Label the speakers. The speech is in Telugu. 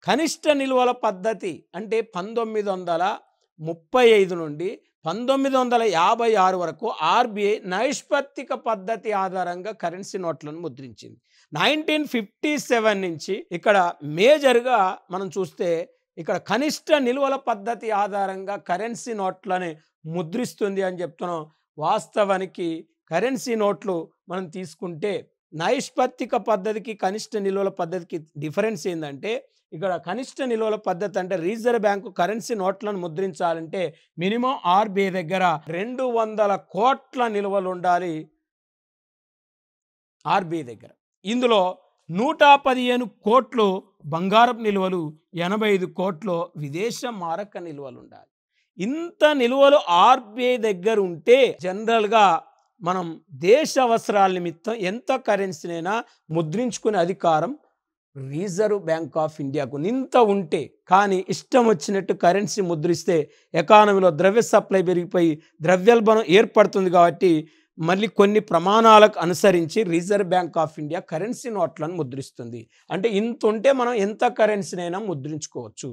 Speaker 1: కనిష్ట నిల్వల పద్ధతి అంటే 1935 నుండి 1956 వరకు ఆర్బీఐ నైష్పత్తిక పద్ధతి ఆధారంగా కరెన్సీ నోట్లను ముద్రించింది. 1957 నుంచి ఇక్కడ మేజర్గా మనం చూస్తే ఇక్కడ కనిష్ట నిల్వల పద్ధతి ఆధారంగా కరెన్సీ నోట్లని ముద్రిస్తుంది అని చెప్తున్నాం. వాస్తవానికి కరెన్సీ నోట్లు మనం తీసుకుంటే నైష్పత్తిక పద్ధతికి కనిష్ట నిల్వల పద్ధతికి డిఫరెన్స్ ఏంటంటే, ఇక్కడ కనిష్ట నిల్వల పద్ధతి అంటే రిజర్వ్ బ్యాంకు కరెన్సీ నోట్లను ముద్రించాలంటే మినిమం ఆర్బీఐ దగ్గర 200 కోట్ల నిల్వలు ఉండాలి ఆర్బీఐ దగ్గర. ఇందులో 115 కోట్లు బంగారపు నిల్వలు, 85 కోట్లు విదేశ మారక నిల్వలు ఉండాలి. ఇంత నిల్వలు ఆర్బీఐ దగ్గర ఉంటే జనరల్గా మనం దేశ అవసరాల నిమిత్తం ఎంత కరెన్సీనైనా ముద్రించుకునే అధికారం రిజర్వ్ బ్యాంక్ ఆఫ్ ఇండియాకు ఇంత ఉంటే. కానీ ఇష్టం వచ్చినట్టు కరెన్సీ ముద్రిస్తే ఎకానమీలో ద్రవ్య సప్లై పెరిగిపోయి ద్రవ్యోల్బణం ఏర్పడుతుంది. కాబట్టి మళ్ళీ కొన్ని ప్రమాణాలకు అనుసరించి reserve bank of India currency నోట్లను ముద్రిస్తుంది. అంటే ఇంత ఉంటే మనం ఎంత కరెన్సీనైనా ముద్రించుకోవచ్చు.